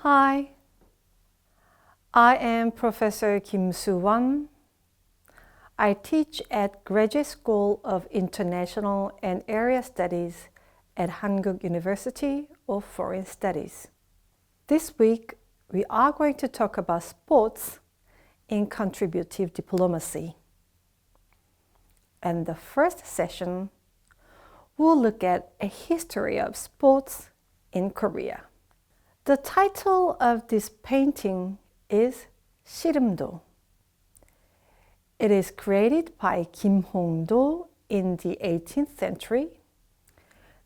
Hi, I am Professor Kim Soo-won. I teach at Graduate School of International and Area Studies at Hankuk University of Foreign Studies. This week, we are going to talk about sports in contributive diplomacy. And the first session, we'll look at a history of sports in Korea. The title of this painting is 시름도. It is created by Kim Hong-do in the 18th century.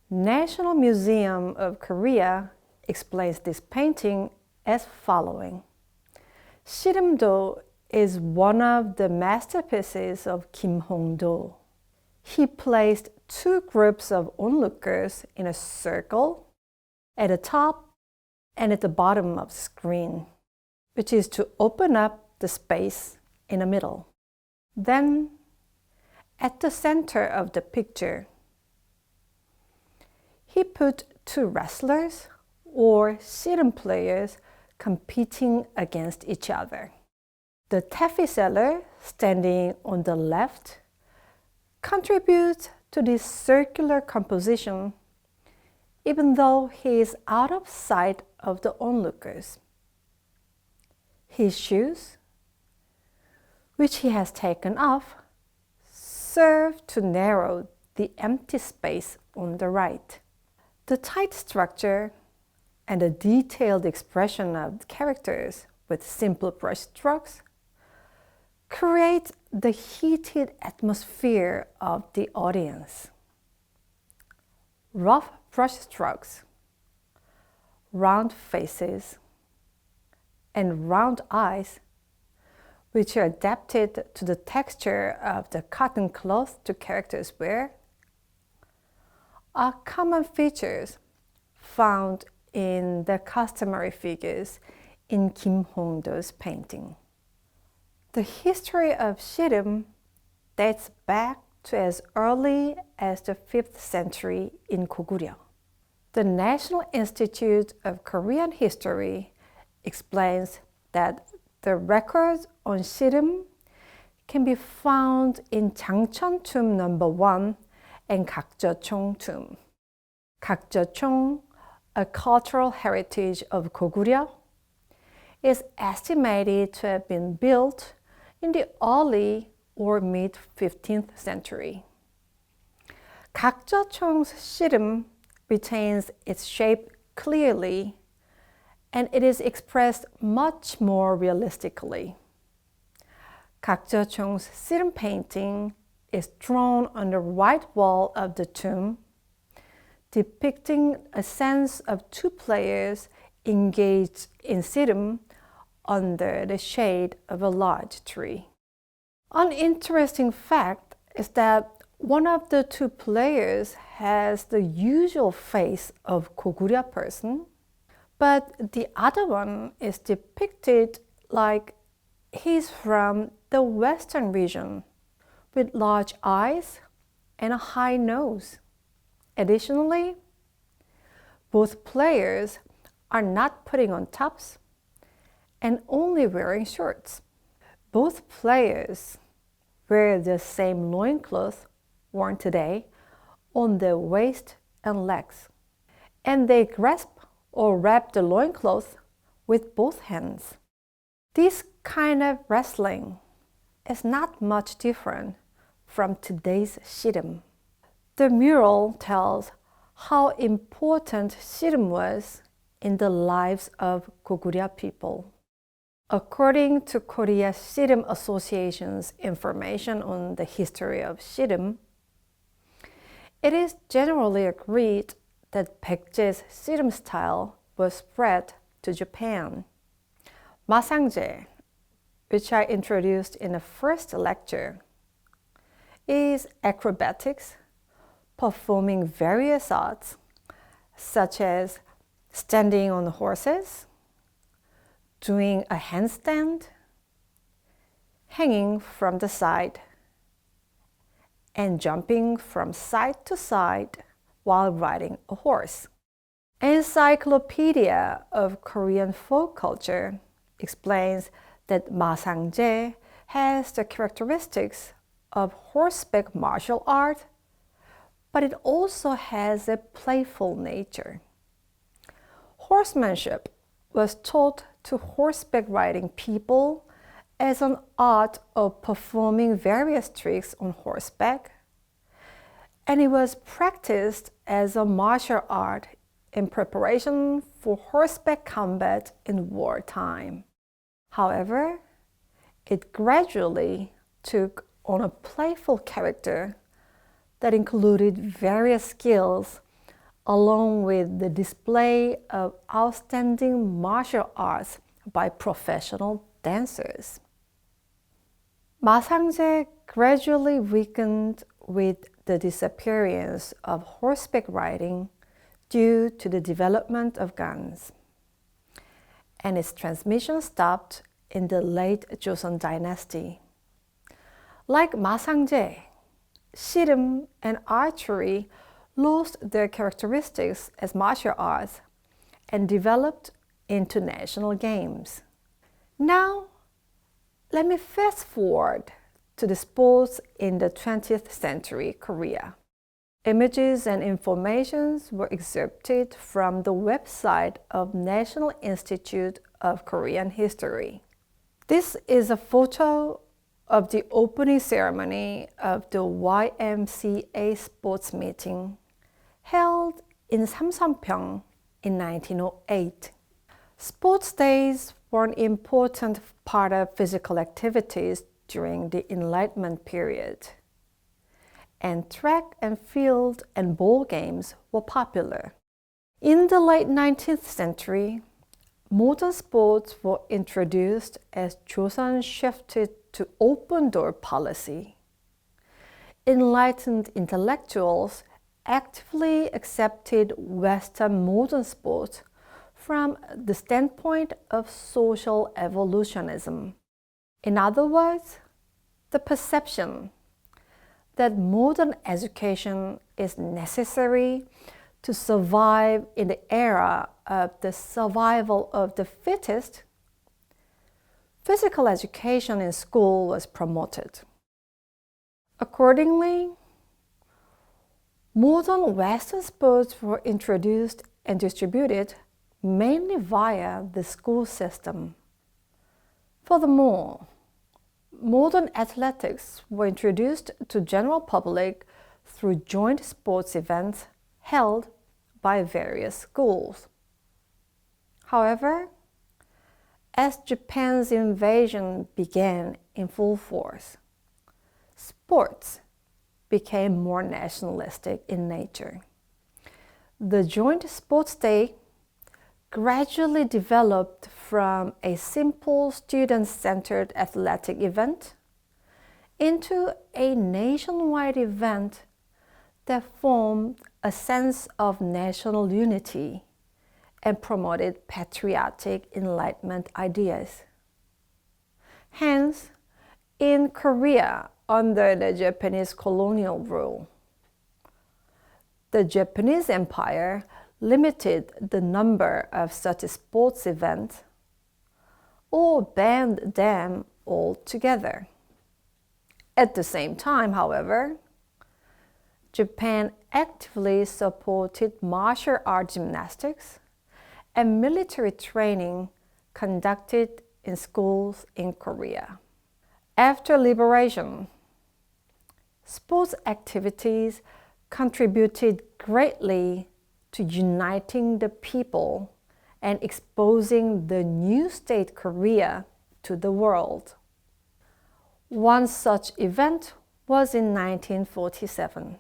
National Museum of Korea explains this painting as following. 시름도 is one of the masterpieces of Kim Hong-do. He placed two groups of onlookers in a circle at the top and at the bottom of the screen, which is to open up the space in the middle. Then, at the center of the picture, he put two wrestlers or 씨름 players competing against each other. The taffy seller, standing on the left, contributes to this circular composition even though he is out of sight of the onlookers. His shoes, which he has taken off, serve to narrow the empty space on the right. The tight structure and the detailed expression of the characters with simple brush strokes create the heated atmosphere of the audience. Rough brush strokes, round faces, and round eyes, which are adapted to the texture of the cotton cloth the characters wear, are common features found in the customary figures in Kim Hong-do's painting. The history of 씨름 dates back to as early as the 5th century in Goguryeo. The National Institute of Korean History explains that the records on 씨름 can be found in Jangcheon tomb number 1 and Gakjeocheong tomb. Gakjeocheong, a cultural heritage of Goguryeo, is estimated to have been built in the early or mid-15th century. Gakjeocheong's 씨름 retains its shape clearly, and it is expressed much more realistically. Gakjeocheong's 씨름 painting is drawn on the right wall of the tomb, depicting a sense of two players engaged in 씨름 under the shade of a large tree. An interesting fact is that one of the two players has the usual face of Goguryeo person, but the other one is depicted like he's from the western region with large eyes and a high nose. Additionally, both players are not putting on tops and only wearing shorts. Both players wear the same loincloth worn today on their waist and legs, and they grasp or wrap the loincloth with both hands. This kind of wrestling is not much different from today's 씨름. The mural tells how important 씨름 was in the lives of Goguryeo people. According to Korea 씨름 Association's information on the history of 씨름, it is generally agreed that Baekje's 씨름 style was spread to Japan. 마상제, which I introduced in the first lecture, is acrobatics, performing various arts such as standing on horses, doing a handstand, hanging from the side, and jumping from side to side while riding a horse. Encyclopedia of Korean Folk Culture explains that masangjae has the characteristics of horseback martial art, but it also has a playful nature. Horsemanship was taught to horseback riding people as an art of performing various tricks on horseback, and it was practiced as a martial art in preparation for horseback combat in wartime. However, it gradually took on a playful character that included various skills along with the display of outstanding martial arts by professional dancers. Masangjae gradually weakened with the disappearance of horseback riding due to the development of guns, and its transmission stopped in the late Joseon dynasty. Like masangjae, ssireum and archery lost their characteristics as martial arts and developed into national games. Now, let me fast forward to the sports in the 20th century Korea. Images and information were excerpted from the website of National Institute of Korean History. This is a photo of the opening ceremony of the YMCA sports meeting held in Samsanpyeong in 1908. Sports days were an important part of physical activities during the Enlightenment period, and track and field and ball games were popular. In the late 19th century, modern sports were introduced as Joseon shifted to open-door policy. Enlightened intellectuals actively accepted Western modern sports from the standpoint of social evolutionism. In other words, the perception that modern education is necessary to survive in the era of the survival of the fittest, physical education in school was promoted. Accordingly, modern Western sports were introduced and distributed mainly via the school system. Furthermore, modern athletics were introduced to general public through joint sports events held by various schools. However, as Japan's invasion began in full force, sports became more nationalistic in nature. The joint sports day gradually developed from a simple student-centered athletic event into a nationwide event that formed a sense of national unity and promoted patriotic Enlightenment ideas. Hence, in Korea under the Japanese colonial rule, the Japanese Empire limited the number of such sports events or banned them altogether. At the same time, however, Japan actively supported martial art gymnastics and military training conducted in schools in Korea. After liberation, sports activities contributed greatly to uniting the people and exposing the new state Korea to the world. One such event was in 1947.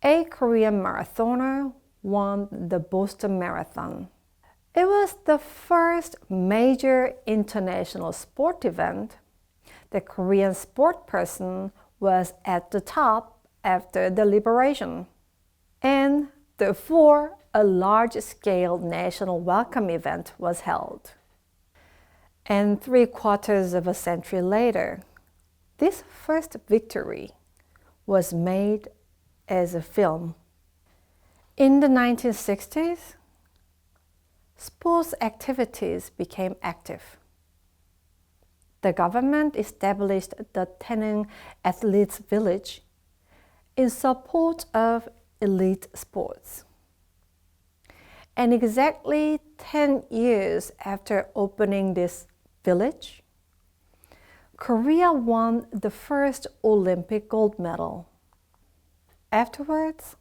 A Korean marathoner won the Boston Marathon. It was the first major international sport event. The Korean sport person was at the top after the liberation, and therefore a large-scale national welcome event was held. And 3/4 of a century later, this first victory was made as a film. In the 1960s, sports activities became active. The government established the Taeneung Athletes Village in support of elite sports. And exactly 10 years after opening this village, Korea won the first Olympic gold medal. Afterwards,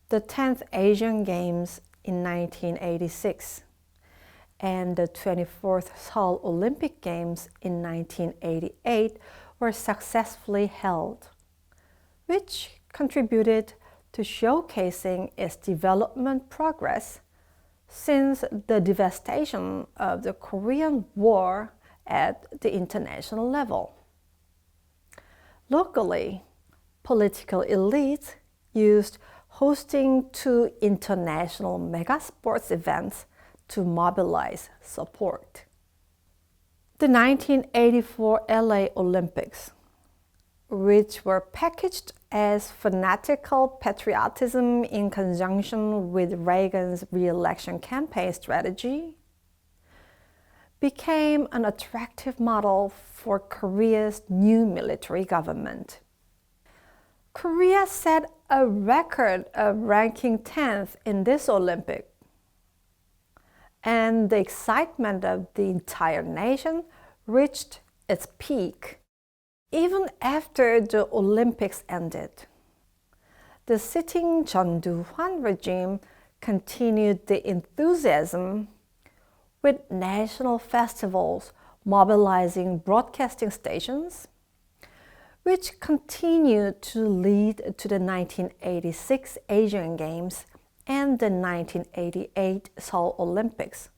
the 10th Asian Games in 1986 and the 24th Seoul Olympic Games in 1988 were successfully held, which contributed to showcasing its development progress since the devastation of the Korean War at the international level. Locally, political elites used hosting two international mega sports events to mobilize support. The 1984 LA Olympics, which were packaged as fanatical patriotism in conjunction with Reagan's re-election campaign strategy, became an attractive model for Korea's new military government. Korea set a record of ranking 10th in this Olympic, and the excitement of the entire nation reached its peak. Even after the Olympics ended, the sitting Chun Doo-hwan regime continued the enthusiasm with national festivals mobilizing broadcasting stations, which continued to lead to the 1986 Asian Games and the 1988 Seoul Olympics,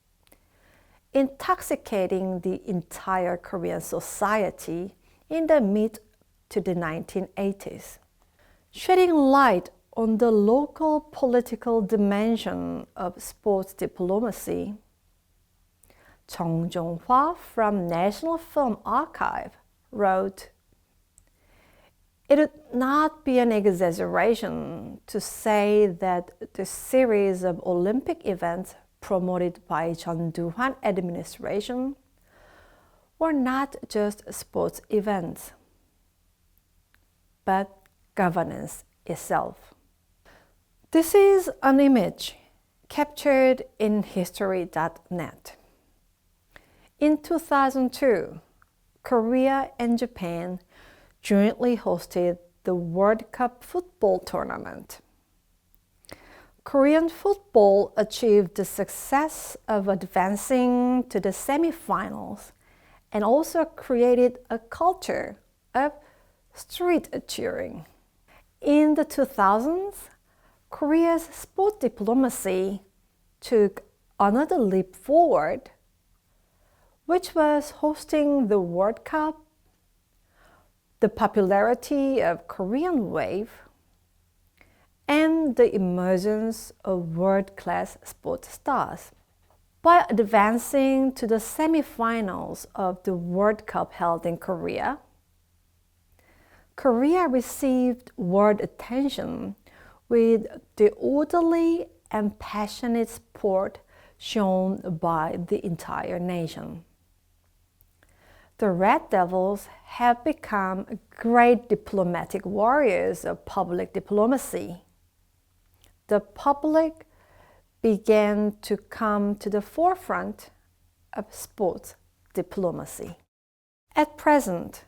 intoxicating the entire Korean society in the mid to the 1980s. Shedding light on the local political dimension of sports diplomacy, Chung Jong-hwa from National Film Archive wrote, "It would not be an exaggeration to say that the series of Olympic events promoted by Chun Doo-hwan administration were not just sports events, but governance itself." This is an image captured in history.net. In 2002, Korea and Japan jointly hosted the World Cup football tournament. Korean football achieved the success of advancing to the semifinals and also created a culture of street cheering. In the 2000s, Korea's sport diplomacy took another leap forward, which was hosting the World Cup, the popularity of Korean Wave, and the emergence of world-class sports stars. By advancing to the semifinals of the World Cup held in Korea, Korea received world attention with the orderly and passionate sport shown by the entire nation. The Red Devils have become great diplomatic warriors of public diplomacy. The public began to come to the forefront of sports diplomacy. At present,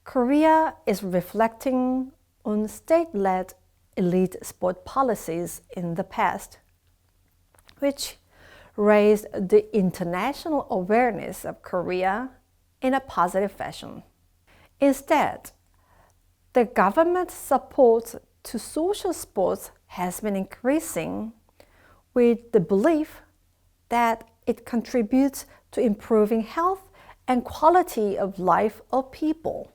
Korea is reflecting on state-led elite sport policies in the past, which raised the international awareness of Korea in a positive fashion. Instead, the government's support to social sports has been increasing with the belief that it contributes to improving health and quality of life of people.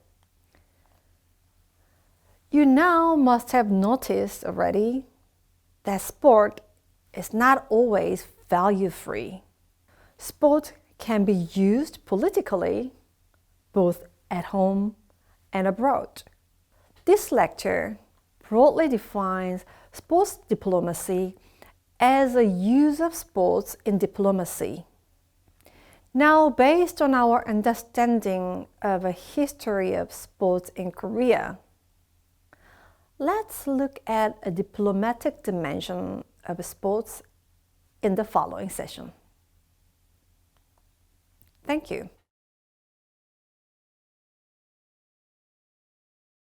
You now must have noticed already that sport is not always value-free. Sport can be used politically, both at home and abroad. This lecture broadly defines sports diplomacy as a use of sports in diplomacy. Now, based on our understanding of a history of sports in Korea, let's look at a diplomatic dimension of sports in the following session. Thank you.